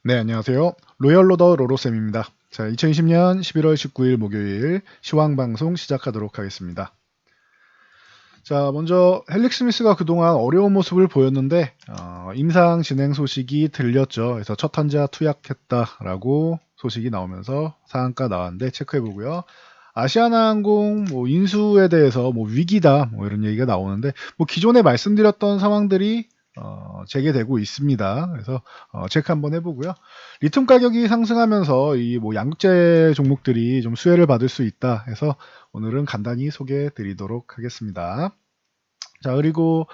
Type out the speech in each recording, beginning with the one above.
네, 안녕하세요. 로열로더 로로쌤입니다. 자, 2020년 11월 19일 목요일 시황방송 시작하도록 하겠습니다. 자, 먼저 헬릭 스미스가 그동안 어려운 모습을 보였는데 임상 진행 소식이 들렸죠. 그래서 첫 환자 투약했다라고 소식이 나오면서 상한가 나왔는데 체크해보고요. 아시아나항공 인수에 대해서 위기다 이런 얘기가 나오는데 기존에 말씀드렸던 상황들이 재개되고 있습니다. 그래서 체크 한번 해보고요. 리튬 가격이 상승하면서 이 양극재 종목들이 좀 수혜를 받을 수 있다 해서 오늘은 간단히 소개해 드리도록 하겠습니다. 자, 그리고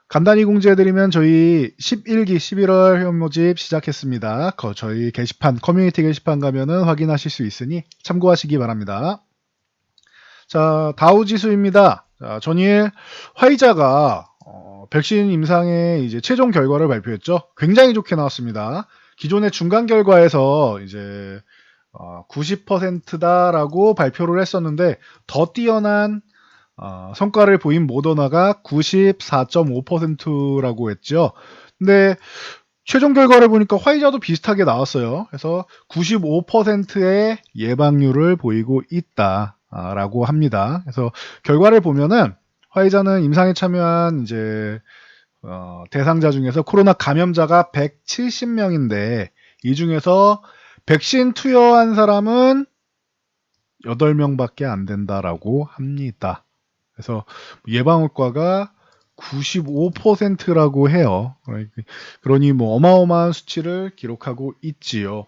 간단히 공지해드리면 저희 11기 11월 회원 모집 시작했습니다. 저희 게시판, 커뮤니티 게시판 가면은 확인하실 수 있으니 참고하시기 바랍니다. 자, 다우지수입니다. 자, 전일 화이자가 백신 임상의 이제 최종 결과를 발표했죠. 굉장히 좋게 나왔습니다. 기존의 중간 결과에서 이제 90%다라고 발표를 했었는데 더 뛰어난 성과를 보인 모더나가 94.5%라고 했죠. 근데 최종 결과를 보니까 화이자도 비슷하게 나왔어요. 그래서 95%의 예방률을 보이고 있다라고 합니다. 그래서 결과를 보면은 화이자는 임상에 참여한 이제 대상자 중에서 코로나 감염자가 170명인데 이 중에서 백신 투여한 사람은 8명밖에 안 된다라고 합니다. 그래서 예방 효과가 95%라고 해요. 그러니 어마어마한 수치를 기록하고 있지요.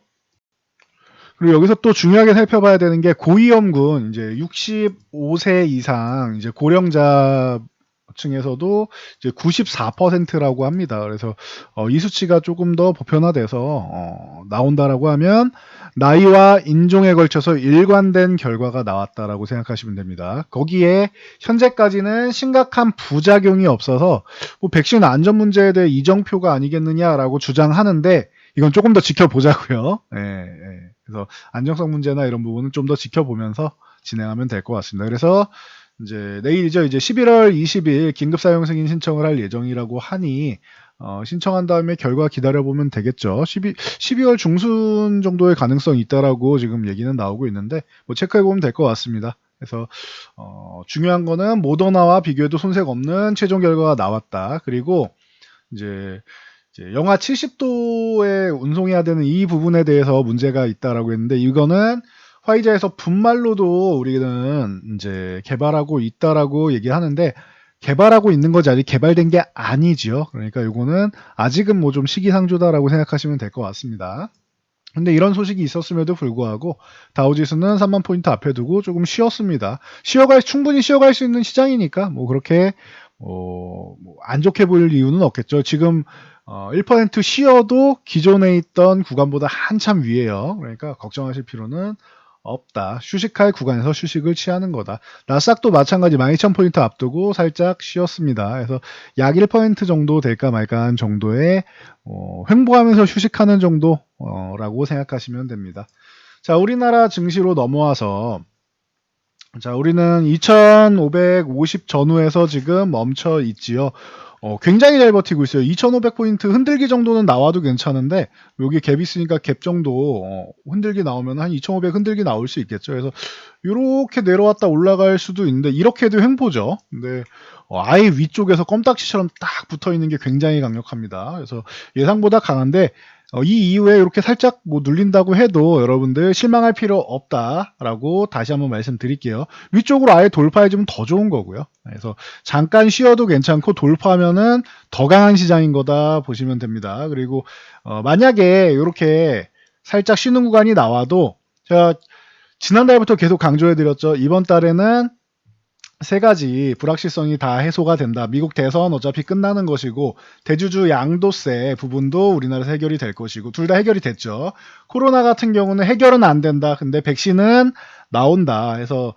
그리고 여기서 또 중요하게 살펴봐야 되는 게 고위험군, 이제 65세 이상 이제 고령자 층에서도 이제 94%라고 합니다. 그래서 이 수치가 조금 더 보편화돼서 나온다라고 하면 나이와 인종에 걸쳐서 일관된 결과가 나왔다라고 생각하시면 됩니다. 거기에 현재까지는 심각한 부작용이 없어서 백신 안전 문제에 대해 이정표가 아니겠느냐라고 주장하는데 이건 조금 더 지켜보자고요. 예, 예. 그래서 안정성 문제나 이런 부분은 좀 더 지켜보면서 진행하면 될 것 같습니다. 그래서 이제 내일이죠. 이제 11월 20일 긴급 사용 승인 신청을 할 예정이라고 하니 신청한 다음에 결과 기다려보면 되겠죠. 12월 중순 정도의 가능성이 있다라고 지금 얘기는 나오고 있는데 체크해보면 될 것 같습니다. 그래서 중요한 거는 모더나와 비교해도 손색 없는 최종 결과가 나왔다. 그리고 이제 영하 70도에 운송해야 되는 이 부분에 대해서 문제가 있다라고 했는데 이거는 화이자에서 분말로도 우리는 이제 개발하고 있다라고 얘기하는데 개발하고 있는 거지 아직 개발된 게 아니지요. 그러니까 이거는 아직은 좀 시기상조다라고 생각하시면 될 것 같습니다. 근데 이런 소식이 있었음에도 불구하고 다우지수는 3만 포인트 앞에 두고 조금 쉬었습니다. 충분히 쉬어갈 수 있는 시장이니까 그렇게 안 좋게 보일 이유는 없겠죠. 지금 1% 쉬어도 기존에 있던 구간보다 한참 위에요. 그러니까 걱정하실 필요는 없다. 휴식할 구간에서 휴식을 취하는 거다. 나스닥도 마찬가지 12,000포인트 앞두고 살짝 쉬었습니다. 그래서 약 1% 정도 될까 말까 한 정도의 횡보하면서 휴식하는 정도라고 생각하시면 됩니다. 자, 우리나라 증시로 넘어와서 자, 우리는 2550 전후에서 지금 멈춰 있지요. 굉장히 잘 버티고 있어요. 2500포인트 흔들기 정도는 나와도 괜찮은데 여기 갭 있으니까 갭 정도 흔들기 나오면 한 2500 흔들기 나올 수 있겠죠. 그래서 이렇게 내려왔다 올라갈 수도 있는데 이렇게도 횡보죠. 근데 아예 위쪽에서 껌딱지처럼 딱 붙어 있는 게 굉장히 강력합니다. 그래서 예상보다 강한데 이 이후에 이렇게 살짝 눌린다고 해도 여러분들 실망할 필요 없다라고 다시 한번 말씀드릴게요. 위쪽으로 아예 돌파해주면 더 좋은 거고요. 그래서 잠깐 쉬어도 괜찮고 돌파하면은 더 강한 시장인 거다 보시면 됩니다. 그리고 만약에 이렇게 살짝 쉬는 구간이 나와도 제가 지난달부터 계속 강조해드렸죠. 이번 달에는 세 가지 불확실성이 다 해소가 된다. 미국 대선 어차피 끝나는 것이고 대주주 양도세 부분도 우리나라에서 해결이 될 것이고 둘 다 해결이 됐죠. 코로나 같은 경우는 해결은 안 된다. 근데 백신은 나온다. 해서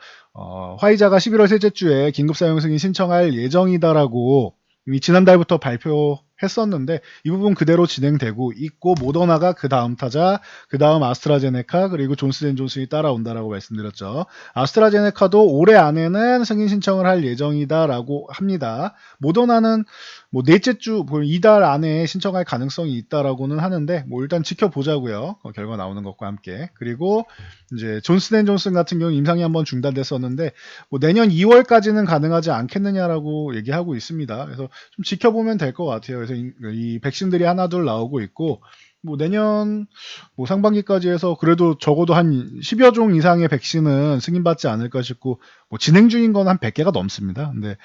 화이자가 11월 셋째 주에 긴급 사용 승인 신청할 예정이다라고 이미 지난달부터 발표해 했었는데 이 부분 그대로 진행되고 있고 모더나가 그 다음 타자, 그 다음 아스트라제네카 그리고 존슨앤존슨이 따라온다라고 말씀드렸죠. 아스트라제네카도 올해 안에는 승인 신청을 할 예정이다라고 합니다. 모더나는 뭐 넷째 주, 이달 안에 신청할 가능성이 있다라고는 하는데 뭐 일단 지켜보자고요. 결과 나오는 것과 함께. 그리고 이제 존슨앤존슨 같은 경우 임상이 한번 중단됐었는데 뭐 내년 2월까지는 가능하지 않겠느냐라고 얘기하고 있습니다. 그래서 좀 지켜보면 될 것 같아요. 그래서 이 백신들이 하나둘 나오고 있고 뭐 내년 뭐 상반기까지 해서 그래도 적어도 한 10여 종 이상의 백신은 승인받지 않을까 싶고 뭐 진행 중인 건 한 100개가 넘습니다. 근데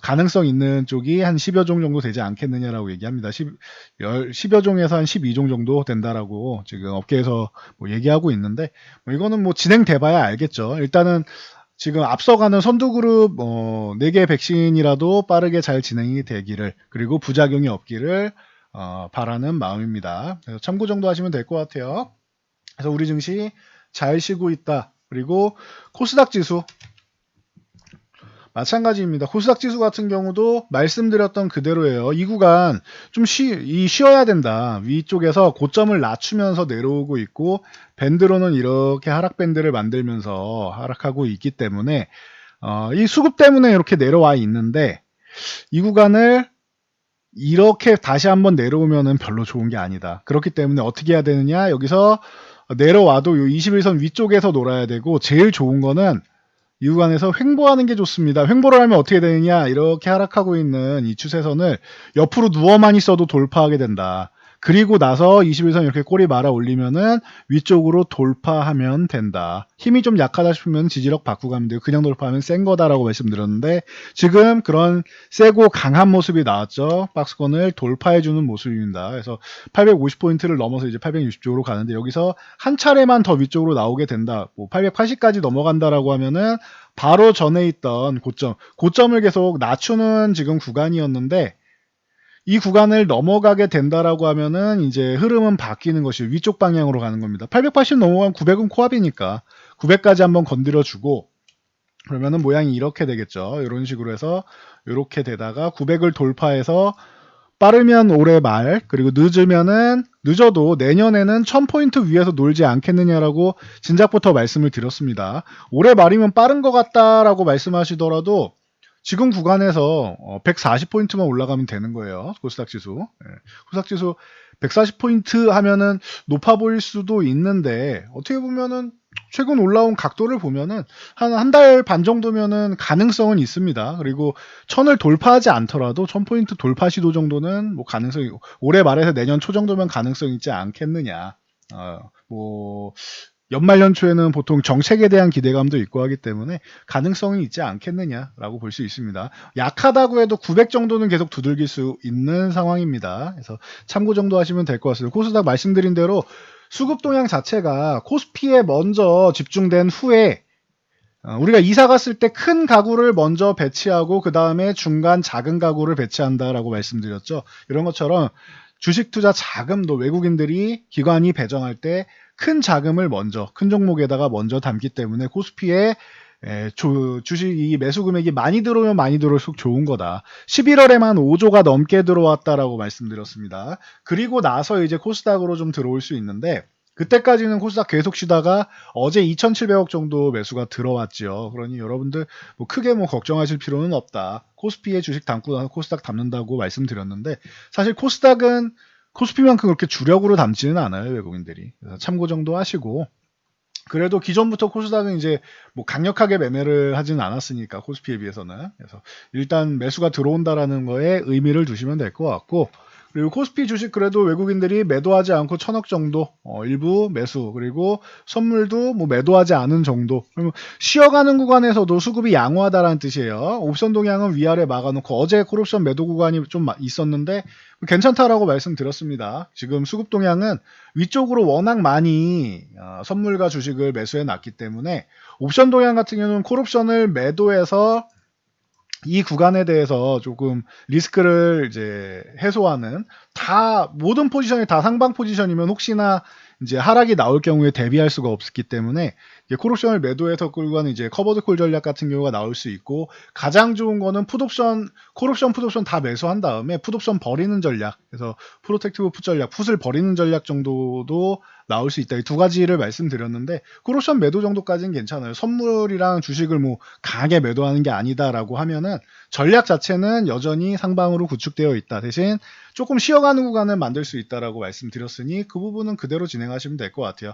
가능성 있는 쪽이 한 10여 종 정도 되지 않겠느냐라고 얘기합니다. 10여 종에서 한 12종 정도 된다라고 지금 업계에서 뭐 얘기하고 있는데 뭐 이거는 뭐 진행돼 봐야 알겠죠. 일단은 지금 앞서가는 선두그룹 4개 백신이라도 빠르게 잘 진행이 되기를 그리고 부작용이 없기를 바라는 마음입니다. 그래서 참고 정도 하시면 될 것 같아요. 그래서 우리 증시 잘 쉬고 있다. 그리고 코스닥 지수 마찬가지입니다. 코스닥 지수 같은 경우도 말씀드렸던 그대로예요. 이 구간 좀 쉬어야 된다. 위쪽에서 고점을 낮추면서 내려오고 있고 밴드로는 이렇게 하락 밴드를 만들면서 하락하고 있기 때문에 이 수급 때문에 이렇게 내려와 있는데 이 구간을 이렇게 다시 한번 내려오면은 별로 좋은 게 아니다. 그렇기 때문에 어떻게 해야 되느냐? 여기서 내려와도 요 21선 위쪽에서 놀아야 되고 제일 좋은 거는 이 구간에서 횡보하는 게 좋습니다. 횡보를 하면 어떻게 되느냐? 이렇게 하락하고 있는 이 추세선을 옆으로 누워만 있어도 돌파하게 된다. 그리고 나서 21선 이렇게 꼬리 말아 올리면은 위쪽으로 돌파하면 된다. 힘이 좀 약하다 싶으면 지지력 바꾸고 가면 돼요. 그냥 돌파하면 센 거다라고 말씀드렸는데 지금 그런 세고 강한 모습이 나왔죠. 박스권을 돌파해주는 모습입니다. 그래서 850포인트를 넘어서 이제 860쪽으로 가는데 여기서 한 차례만 더 위쪽으로 나오게 된다. 뭐 880까지 넘어간다라고 하면은 바로 전에 있던 고점을 계속 낮추는 지금 구간이었는데 이 구간을 넘어가게 된다라고 하면은 이제 흐름은 바뀌는 것이 위쪽 방향으로 가는 겁니다. 880 넘어가면 900은 코앞이니까 900까지 한번 건드려주고 그러면은 모양이 이렇게 되겠죠. 이런 식으로 해서 이렇게 되다가 900을 돌파해서 빠르면 올해 말 그리고 늦어도 내년에는 1000포인트 위에서 놀지 않겠느냐라고 진작부터 말씀을 드렸습니다. 올해 말이면 빠른 것 같다라고 말씀하시더라도 지금 구간에서 140포인트만 올라가면 되는 거예요. 코스닥 지수. 코스닥 지수 140포인트 하면은 높아 보일 수도 있는데 어떻게 보면은 최근 올라온 각도를 보면은 한 달 반 정도면은 가능성은 있습니다. 그리고 1000을 돌파하지 않더라도 1000포인트 돌파 시도 정도는 뭐 가능성이 올해 말에서 내년 초 정도면 가능성이 있지 않겠느냐. 뭐 연말 연초에는 보통 정책에 대한 기대감도 있고 하기 때문에 가능성이 있지 않겠느냐라고 볼 수 있습니다. 약하다고 해도 900 정도는 계속 두들길 수 있는 상황입니다. 그래서 참고 정도 하시면 될 것 같습니다. 코스닥 말씀드린 대로 수급 동향 자체가 코스피에 먼저 집중된 후에 우리가 이사 갔을 때 큰 가구를 먼저 배치하고 그 다음에 중간 작은 가구를 배치한다라고 말씀드렸죠. 이런 것처럼 주식 투자 자금도 외국인들이 기관이 배정할 때 큰 자금을 먼저 큰 종목에다가 먼저 담기 때문에 코스피에 주식이 매수 금액이 많이 들어오면 많이 들어올수록 좋은 거다. 11월에만 5조가 넘게 들어왔다라고 말씀드렸습니다. 그리고 나서 이제 코스닥으로 좀 들어올 수 있는데 그때까지는 코스닥 계속 쉬다가 어제 2,700억 정도 매수가 들어왔죠. 그러니 여러분들 뭐 크게 뭐 걱정하실 필요는 없다. 코스피에 주식 담고 나서 코스닥 담는다고 말씀드렸는데 사실 코스닥은 코스피만큼 그렇게 주력으로 담지는 않아요, 외국인들이. 그래서 참고 정도 하시고 그래도 기존부터 코스닥은 이제 뭐 강력하게 매매를 하지는 않았으니까 코스피에 비해서는 그래서 일단 매수가 들어온다라는 거에 의미를 두시면 될 것 같고 그리고 코스피 주식 그래도 외국인들이 매도하지 않고 1000억 정도 일부 매수 그리고 선물도 뭐 매도하지 않은 정도 그러면 쉬어가는 구간에서도 수급이 양호하다라는 뜻이에요. 옵션 동향은 위아래 막아놓고 어제 콜옵션 매도 구간이 좀 있었는데 괜찮다라고 말씀드렸습니다. 지금 수급 동향은 위쪽으로 워낙 많이 선물과 주식을 매수해 놨기 때문에 옵션 동향 같은 경우는 콜옵션을 매도해서 이 구간에 대해서 조금 리스크를 이제 해소하는 모든 포지션이 다 상방 포지션이면 혹시나 이제 하락이 나올 경우에 대비할 수가 없기 때문에 콜옵션을 매도해서 끌고 가는 이제 커버드 콜 전략 같은 경우가 나올 수 있고, 가장 좋은 거는 풋옵션, 콜옵션, 풋옵션 다 매수한 다음에 풋옵션 버리는 전략, 그래서 프로텍티브 풋 전략, 풋을 버리는 전략 정도도 나올 수 있다. 이 두 가지를 말씀드렸는데, 콜옵션 매도 정도까지는 괜찮아요. 선물이랑 주식을 뭐 강하게 매도하는 게 아니다라고 하면은 전략 자체는 여전히 상방으로 구축되어 있다. 대신 조금 쉬어가는 구간을 만들 수 있다라고 말씀드렸으니 그 부분은 그대로 진행하시면 될 것 같아요.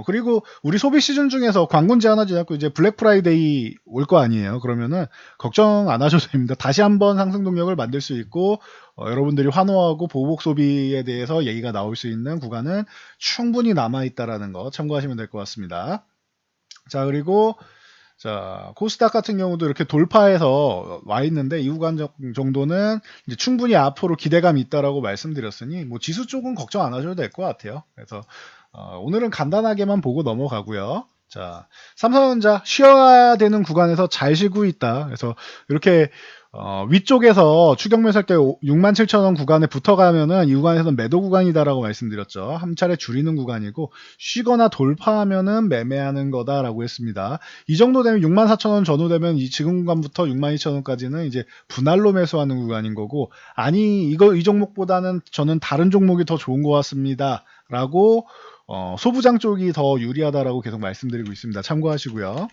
그리고 우리 소비 시즌 중에서 광군 제한하지 않고 이제 블랙 프라이데이 올 거 아니에요. 그러면은 걱정 안 하셔도 됩니다. 다시 한번 상승 동력을 만들 수 있고, 여러분들이 환호하고 보복 소비에 대해서 얘기가 나올 수 있는 구간은 충분히 남아있다라는 거 참고하시면 될 것 같습니다. 자, 그리고 자, 코스닥 같은 경우도 이렇게 돌파해서 와 있는데 이 구간 정도는 이제 충분히 앞으로 기대감이 있다라고 말씀드렸으니 뭐 지수 쪽은 걱정 안 하셔도 될 것 같아요. 그래서 오늘은 간단하게만 보고 넘어가고요. 자, 삼성전자 쉬어야 되는 구간에서 잘 쉬고 있다. 그래서 이렇게 위쪽에서 추격 매수할 때 67,000원 구간에 붙어가면은 이 구간에서는 매도 구간이다라고 말씀드렸죠. 한 차례 줄이는 구간이고, 쉬거나 돌파하면은 매매하는 거다라고 했습니다. 이 정도 되면 64,000원 전후 되면 이 지금 구간부터 62,000원까지는 이제 분할로 매수하는 구간인 거고, 아니 이 종목보다는 저는 다른 종목이 더 좋은 것 같습니다라고 소부장 쪽이 더 유리하다라고 계속 말씀드리고 있습니다. 참고하시고요.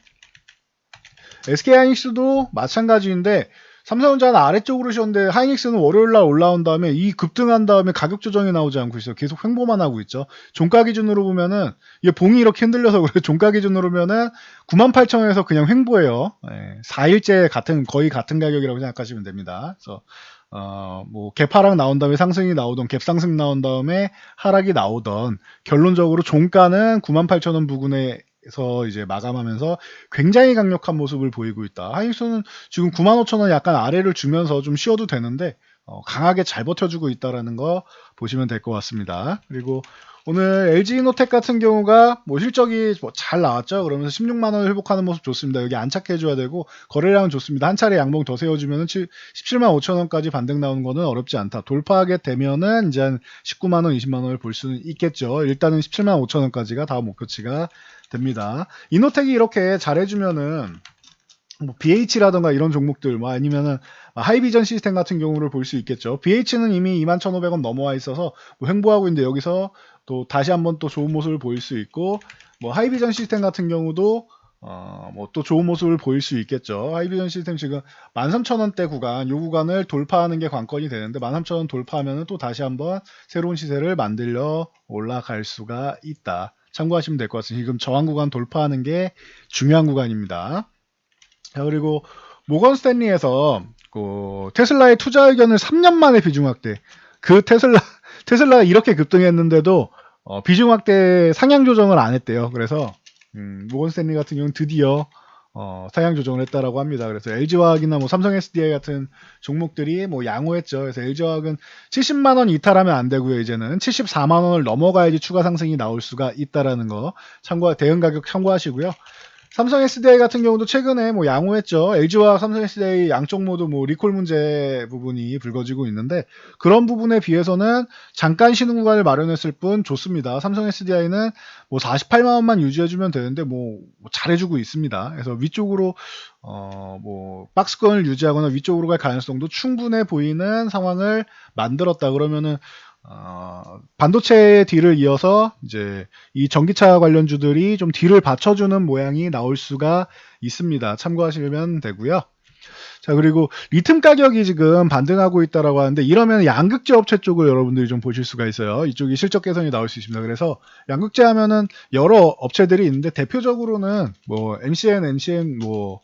SK하이닉스도 마찬가지인데 삼성전자는 아래쪽으로 쉬었는데 하이닉스는 월요일날 올라온 다음에 이 급등한 다음에 가격 조정이 나오지 않고 있어요. 계속 횡보만 하고 있죠. 종가 기준으로 보면은 이게 봉이 이렇게 흔들려서 그래. 종가 기준으로 보면은 98,000원에서 그냥 횡보예요. 4일째 거의 같은 가격이라고 생각하시면 됩니다. 그래서 뭐 갭하락 나온 다음에 상승이 나오던, 갭상승 나온 다음에 하락이 나오던, 결론적으로 종가는 98,000원 부근에서 이제 마감하면서 굉장히 강력한 모습을 보이고 있다. 하이닉스는 지금 95,000원 약간 아래를 주면서 좀 쉬어도 되는데 강하게 잘 버텨주고 있다라는 거 보시면 될 것 같습니다. 그리고 오늘 LG이노텍 같은 경우가 뭐 실적이 잘 나왔죠. 그러면서 16만원을 회복하는 모습 좋습니다. 여기 안착해줘야 되고 거래량은 좋습니다. 한 차례 양봉 더 세워주면 17만 5천원까지 반등 나오는 거는 어렵지 않다. 돌파하게 되면은 이제 한 19만원, 20만원을 볼 수는 있겠죠. 일단은 17만 5천원까지가 다음 목표치가 됩니다. 이노텍이 이렇게 잘해주면은 뭐 BH라던가 이런 종목들, 뭐 아니면은 하이비전 시스템 같은 경우를 볼 수 있겠죠. BH는 이미 21,500원 넘어와 있어서 뭐 횡보하고 있는데 여기서 또 다시 한번 또 좋은 모습을 보일 수 있고, 뭐 하이비전 시스템 같은 경우도 뭐 또 좋은 모습을 보일 수 있겠죠. 하이비전 시스템 지금 13,000원대 구간, 요 구간을 돌파하는 게 관건이 되는데 13,000원 돌파하면은 또 다시 한번 새로운 시세를 만들려 올라갈 수가 있다. 참고하시면 될 것 같습니다. 지금 저항 구간 돌파하는 게 중요한 구간입니다. 자, 그리고 모건 스탠리에서 그 테슬라의 투자 의견을 3년 만에 비중 확대. 그 테슬라가 이렇게 급등했는데도 비중 확대 상향 조정을 안 했대요. 그래서 모건 스탠리 같은 경우는 드디어 상향 조정을 했다라고 합니다. 그래서 LG화학이나 뭐 삼성 SDI 같은 종목들이 뭐 양호했죠. 그래서 LG화학은 70만 원 이탈하면 안 되고요. 이제는 74만 원을 넘어가야지 추가 상승이 나올 수가 있다라는 거 대응 가격 참고하시고요. 삼성 SDI 같은 경우도 최근에 뭐 양호했죠. LG와 삼성 SDI 양쪽 모두 뭐 리콜 문제 부분이 불거지고 있는데, 그런 부분에 비해서는 잠깐 쉬는 구간을 마련했을 뿐 좋습니다. 삼성 SDI는 뭐 48만 원만 유지해주면 되는데 뭐 잘해주고 있습니다. 그래서 위쪽으로 뭐 박스권을 유지하거나 위쪽으로 갈 가능성도 충분해 보이는 상황을 만들었다. 그러면은 반도체의 뒤를 이어서 이제 이 전기차 관련주들이 좀 뒤를 받쳐주는 모양이 나올 수가 있습니다. 참고하시면 되고요. 자, 그리고 리튬 가격이 지금 반등하고 있다라고 하는데, 이러면 양극재 업체 쪽을 여러분들이 좀 보실 수가 있어요. 이쪽이 실적 개선이 나올 수 있습니다. 그래서 양극재 하면은 여러 업체들이 있는데 대표적으로는 뭐 NCN하고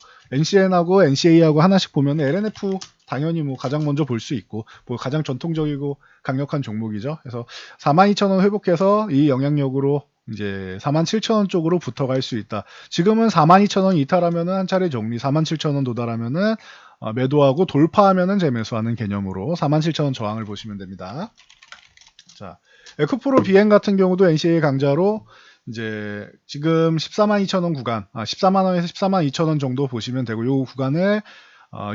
NCA하고 하나씩 보면 LNF 당연히 뭐 가장 먼저 볼 수 있고, 뭐 가장 전통적이고 강력한 종목이죠. 그래서 42,000원 회복해서 이 영향력으로 이제 47,000원 쪽으로 붙어갈 수 있다. 지금은 42,000원 이탈하면은 한 차례 정리, 47,000원 도달하면은 매도하고 돌파하면은 재매수하는 개념으로 47,000원 저항을 보시면 됩니다. 자, 에코프로 비행 같은 경우도 NCA 강자로 이제 지금 142,000원 구간, 14만원에서 142,000원 정도 보시면 되고, 요 구간을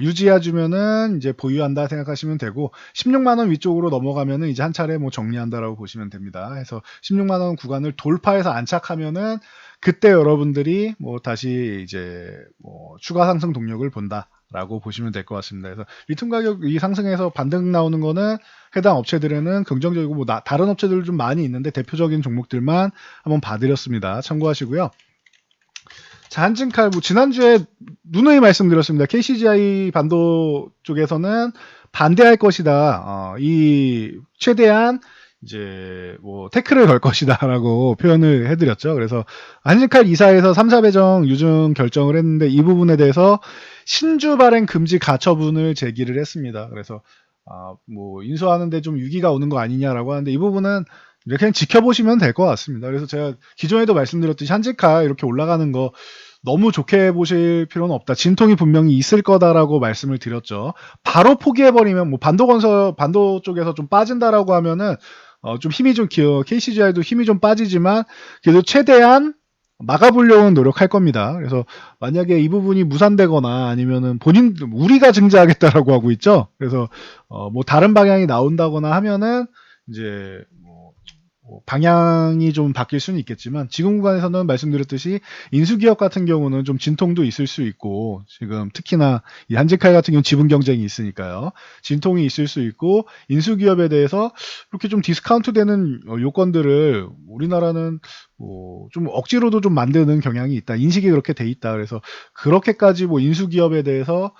유지해주면은 이제 보유한다 생각하시면 되고 16만 원 위쪽으로 넘어가면은 이제 한 차례 뭐 정리한다라고 보시면 됩니다. 해서 16만 원 구간을 돌파해서 안착하면은 그때 여러분들이 뭐 다시 이제 뭐 추가 상승 동력을 본다라고 보시면 될 것 같습니다. 그래서 리튬 가격이 상승해서 반등 나오는 거는 해당 업체들에는 긍정적이고 뭐 다른 업체들 좀 많이 있는데 대표적인 종목들만 한번 봐드렸습니다. 참고하시고요. 자, 한진칼, 뭐, 지난주에 누누이 말씀드렸습니다. KCGI 반도 쪽에서는 반대할 것이다. 최대한, 이제, 뭐, 태클을 걸 것이다. 라고 표현을 해드렸죠. 그래서, 한진칼 이사에서 3사 배정 유증 결정을 했는데, 이 부분에 대해서 신주 발행 금지 가처분을 제기를 했습니다. 그래서, 뭐, 인수하는데 좀 위기가 오는 거 아니냐라고 하는데, 이 부분은 그냥 지켜보시면 될 것 같습니다. 그래서 제가 기존에도 말씀드렸듯이 한직칼 이렇게 올라가는 거 너무 좋게 보실 필요는 없다. 진통이 분명히 있을 거다라고 말씀을 드렸죠. 바로 포기해버리면 뭐 반도 쪽에서 좀 빠진다라고 하면은 좀 힘이 좀 KCGI도 힘이 좀 빠지지만 그래도 최대한 막아보려는 노력할 겁니다. 그래서 만약에 이 부분이 무산되거나 아니면은 우리가 증자하겠다라고 하고 있죠. 그래서 뭐 다른 방향이 나온다거나 하면은 이제 방향이 좀 바뀔 수는 있겠지만 지금 구간에서는 말씀드렸듯이 인수기업 같은 경우는 좀 진통도 있을 수 있고 지금 특히나 이 한진칼 같은 경우는 지분 경쟁이 있으니까요. 진통이 있을 수 있고 인수기업에 대해서 이렇게 좀 디스카운트 되는 요건들을 우리나라는 좀 억지로도 좀 만드는 경향이 있다. 인식이 그렇게 돼 있다. 그래서 그렇게까지 뭐 인수기업에 대해서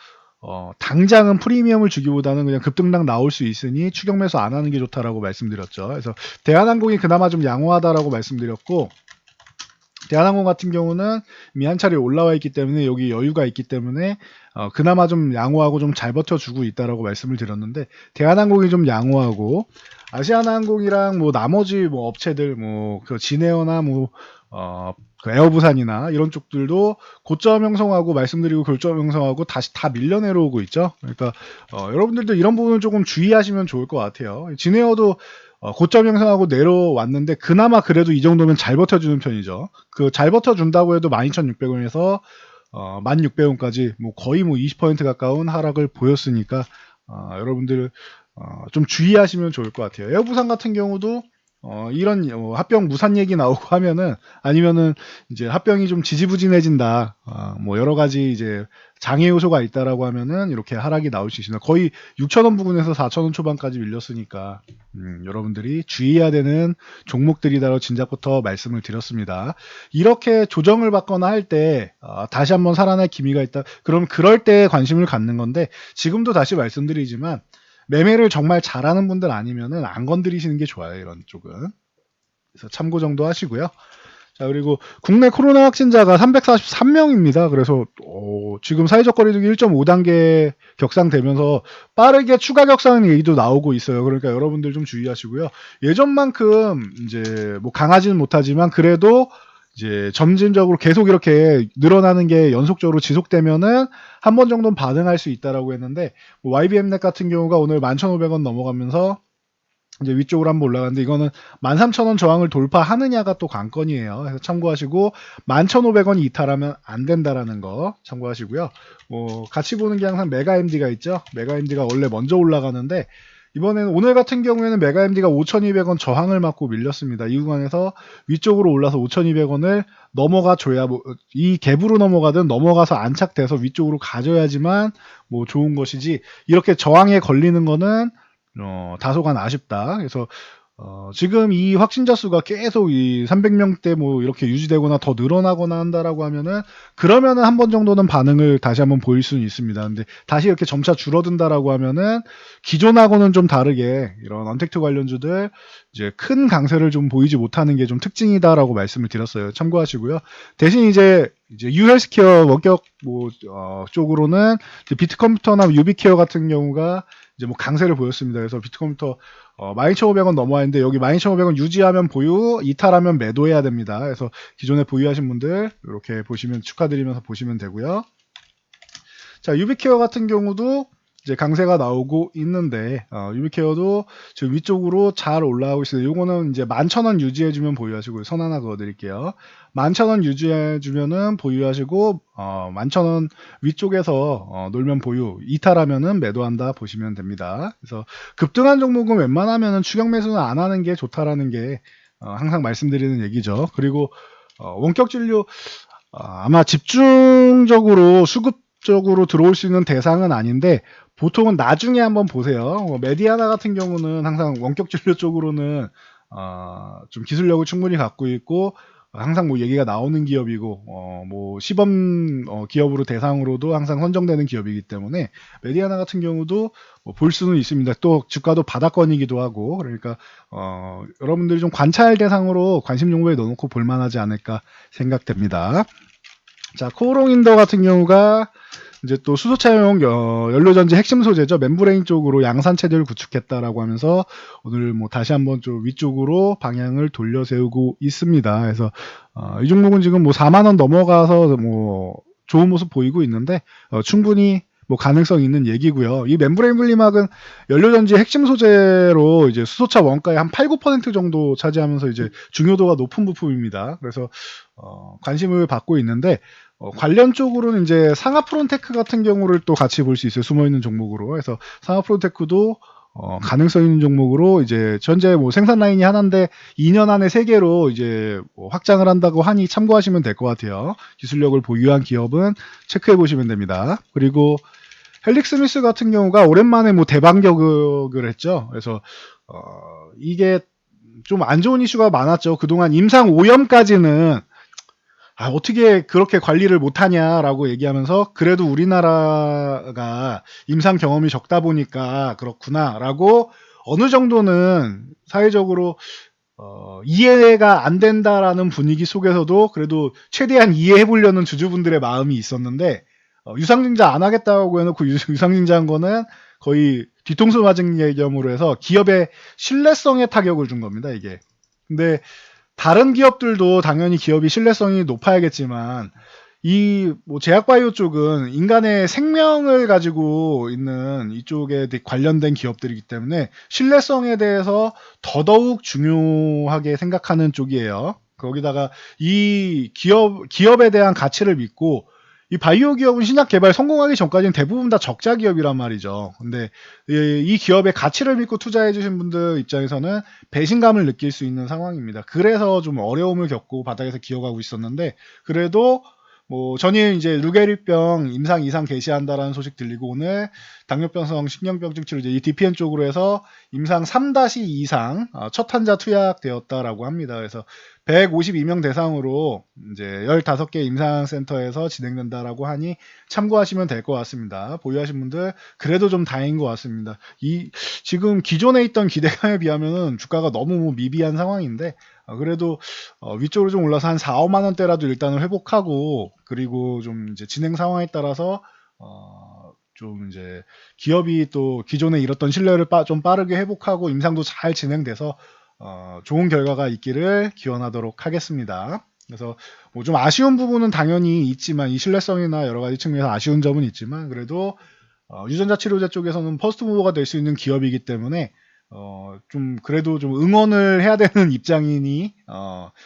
당장은 프리미엄을 주기보다는 그냥 급등락 나올 수 있으니 추격 매수 안 하는 게 좋다라고 말씀드렸죠. 그래서 대한항공이 그나마 좀 양호하다라고 말씀드렸고 대한항공 같은 경우는 이미 한 차례 올라와 있기 때문에 여기 여유가 있기 때문에 그나마 좀 양호하고 좀 잘 버텨주고 있다라고 말씀을 드렸는데 대한항공이 좀 양호하고 아시아나항공이랑 뭐 나머지 뭐 업체들 뭐 그 진에어나 뭐 그 에어부산이나 이런 쪽들도 고점 형성하고 말씀드리고 고점 형성하고 다시 다 밀려 내려오고 있죠. 그러니까 여러분들도 이런 부분을 조금 주의하시면 좋을 것 같아요. 진에어도 고점 형성하고 내려왔는데 그나마 그래도 이 정도면 잘 버텨주는 편이죠. 그 잘 버텨준다고 해도 12,600원에서 1,600원까지 뭐 거의 뭐 20% 가까운 하락을 보였으니까 여러분들 좀 주의하시면 좋을 것 같아요. 에어부산 같은 경우도 이런 합병 무산 얘기 나오고 하면은 아니면은 이제 합병이 좀 지지부진해진다. 뭐 여러 가지 이제 장애 요소가 있다라고 하면은 이렇게 하락이 나올 수 있습니다. 거의 6,000원 부근에서 4,000원 초반까지 밀렸으니까 여러분들이 주의해야 되는 종목들이다라고 진작부터 말씀을 드렸습니다. 이렇게 조정을 받거나 할 때 다시 한번 살아날 기미가 있다. 그럼 그럴 때 관심을 갖는 건데 지금도 다시 말씀드리지만 매매를 정말 잘하는 분들 아니면은 안 건드리시는 게 좋아요. 이런 쪽은. 그래서 참고 정도 하시고요. 자, 그리고 국내 코로나 확진자가 343명입니다. 그래서 지금 사회적 거리두기 1.5단계 격상되면서 빠르게 추가 격상 얘기도 나오고 있어요. 그러니까 여러분들 좀 주의하시고요. 예전만큼 이제 뭐 강하지는 못하지만 그래도 이제 점진적으로 계속 이렇게 늘어나는 게 연속적으로 지속되면은 한 번 정도는 반응할 수 있다라고 했는데 뭐 YBM넷 같은 경우가 오늘 11,500원 넘어가면서 이제 위쪽으로 한번 올라갔는데 이거는 13,000원 저항을 돌파하느냐가 또 관건이에요. 그래서 참고하시고 11,500원이 이탈하면 안 된다라는 거 참고하시고요. 같이 보는 게 항상 메가MD가 있죠. 메가MD가 원래 먼저 올라가는데 이번에는 오늘 같은 경우에는 메가MD가 5,200원 저항을 맞고 밀렸습니다. 이 구간에서 위쪽으로 올라서 5,200원을 넘어가 줘야 이 갭으로 넘어가든 넘어가서 안착돼서 위쪽으로 가져야지만 뭐 좋은 것이지 이렇게 저항에 걸리는 거는 다소간 아쉽다. 그래서 지금 이 확진자 수가 계속 이 300명대 뭐 이렇게 유지되거나 더 늘어나거나 한다라고 하면은 그러면은 한 번 정도는 반응을 다시 한번 보일 수는 있습니다. 근데 다시 이렇게 점차 줄어든다라고 하면은 기존하고는 좀 다르게 이런 언택트 관련주들 이제 큰 강세를 좀 보이지 못하는 게 좀 특징이다라고 말씀을 드렸어요. 참고하시고요. 대신 이제 유헬스케어 원격 쪽으로는 비트컴퓨터나 유비케어 같은 경우가 이제 뭐 강세를 보였습니다. 그래서 비트컴퓨터 12,500원 넘어왔는데 여기 12,500원 유지하면 보유, 이탈하면 매도해야 됩니다. 그래서 기존에 보유하신 분들 이렇게 보시면 축하드리면서 보시면 되고요. 자, 유비케어 같은 경우도 이제 강세가 나오고 있는데 유비케어도 지금 위쪽으로 잘 올라가고 있어요. 요거는 이제 11,000원 유지해주면 보유하시고요. 선 하나 그어드릴게요. 11,000원 유지해주면은 보유하시고 11,000원 위쪽에서 놀면 보유, 이탈하면은 매도한다 보시면 됩니다. 그래서 급등한 종목은 웬만하면은 추격 매수는 안 하는 게 좋다라는 게 항상 말씀드리는 얘기죠. 그리고 원격 진료 아마 집중적으로 수급적으로 들어올 수 있는 대상은 아닌데 보통은 나중에 한번 보세요. 메디아나 같은 경우는 항상 원격 진료 쪽으로는 좀 기술력을 충분히 갖고 있고 항상 뭐 얘기가 나오는 기업이고 뭐 시범 기업으로 대상으로도 항상 선정되는 기업이기 때문에 메디아나 같은 경우도 볼 수는 있습니다. 또 주가도 바닥권이기도 하고 그러니까 여러분들이 좀 관찰 대상으로 관심 종목에 넣어놓고 볼만하지 않을까 생각됩니다. 자, 코오롱인더 같은 경우가 이제 또 수소차용 연료전지 핵심 소재죠. 멤브레인 쪽으로 양산 체제를 구축했다라고 하면서 오늘 뭐 다시 한번 좀 위쪽으로 방향을 돌려 세우고 있습니다. 그래서 이 종목은 지금 뭐 4만 원 넘어가서 뭐 좋은 모습 보이고 있는데 충분히 뭐 가능성 있는 얘기고요. 이 멤브레인 분리막은 연료전지 핵심 소재로 이제 수소차 원가의 한 8, 9% 정도 차지하면서 이제 중요도가 높은 부품입니다. 그래서 관심을 받고 있는데 관련 쪽으로는 이제 상하프론테크 같은 경우를 또 같이 볼 수 있어요. 숨어있는 종목으로. 그래서 상하프론테크도 가능성 있는 종목으로 이제 현재 뭐 생산 라인이 하나인데 2년 안에 3개로 이제 뭐 확장을 한다고 하니 참고하시면 될 것 같아요. 기술력을 보유한 기업은 체크해 보시면 됩니다. 그리고 헬릭스미스 같은 경우가 오랜만에 뭐 대반격을 했죠. 그래서 이게 좀 안 좋은 이슈가 많았죠. 그동안 임상 오염까지는 어떻게 그렇게 관리를 못하냐라고 얘기하면서 그래도 우리나라가 임상 경험이 적다 보니까 그렇구나라고 어느 정도는 사회적으로 이해가 안 된다라는 분위기 속에서도 그래도 최대한 이해해 보려는 주주분들의 마음이 있었는데 유상증자 안 하겠다고 해놓고 유상증자한 거는 거의 뒤통수 맞은 개념으로 해서 기업의 신뢰성에 타격을 준 겁니다, 이게. 근데 다른 기업들도 당연히 기업이 신뢰성이 높아야겠지만 이 뭐 제약바이오 쪽은 인간의 생명을 가지고 있는 이쪽에 관련된 기업들이기 때문에 신뢰성에 대해서 더더욱 중요하게 생각하는 쪽이에요. 거기다가 이 기업에 대한 가치를 믿고 이 바이오 기업은 신약 개발 성공하기 전까지는 대부분 다 적자 기업이란 말이죠. 근데 이 기업의 가치를 믿고 투자해 주신 분들 입장에서는 배신감을 느낄 수 있는 상황입니다. 그래서 좀 어려움을 겪고 바닥에서 기어가고 있었는데 그래도 뭐 전일 이제 루게리병 임상 이상 개시한다라는 소식 들리고 오늘 당뇨병성 신경병증 치료 이 DPN 쪽으로 해서 임상 3-2 이상 첫 환자 투약되었다라고 합니다. 그래서 152명 대상으로 이제 15개 임상센터에서 진행된다라고 하니 참고하시면 될 것 같습니다. 보유하신 분들 그래도 좀 다행인 것 같습니다. 지금 기존에 있던 기대감에 비하면 주가가 너무 미비한 상황인데 그래도 위쪽으로 좀 올라서 한 4, 5만 원대라도 일단은 회복하고 그리고 좀 이제 진행 상황에 따라서 좀 이제 기업이 또 기존에 잃었던 신뢰를 좀 빠르게 회복하고 임상도 잘 진행돼서 좋은 결과가 있기를 기원하도록 하겠습니다. 그래서 뭐 좀 아쉬운 부분은 당연히 있지만 이 신뢰성이나 여러 가지 측면에서 아쉬운 점은 있지만 그래도 유전자 치료제 쪽에서는 퍼스트 무버가 될 수 있는 기업이기 때문에 좀 그래도 좀 응원을 해야 되는 입장이니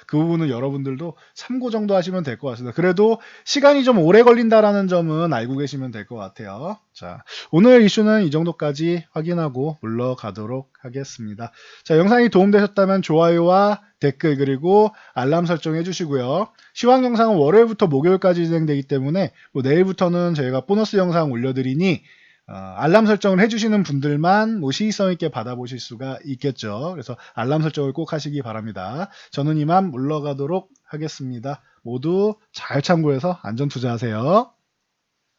그 부분은 여러분들도 참고 정도 하시면 될 것 같습니다. 그래도 시간이 좀 오래 걸린다라는 점은 알고 계시면 될 것 같아요. 자, 오늘 이슈는 이 정도까지 확인하고 물러가도록 하겠습니다. 자, 영상이 도움되셨다면 좋아요와 댓글 그리고 알람 설정해 주시고요. 시황 영상은 월요일부터 목요일까지 진행되기 때문에 뭐 내일부터는 저희가 보너스 영상 올려드리니 알람 설정을 해주시는 분들만 뭐 시의성 있게 받아보실 수가 있겠죠. 그래서 알람 설정을 꼭 하시기 바랍니다. 저는 이만 물러가도록 하겠습니다. 모두 잘 참고해서 안전 투자하세요.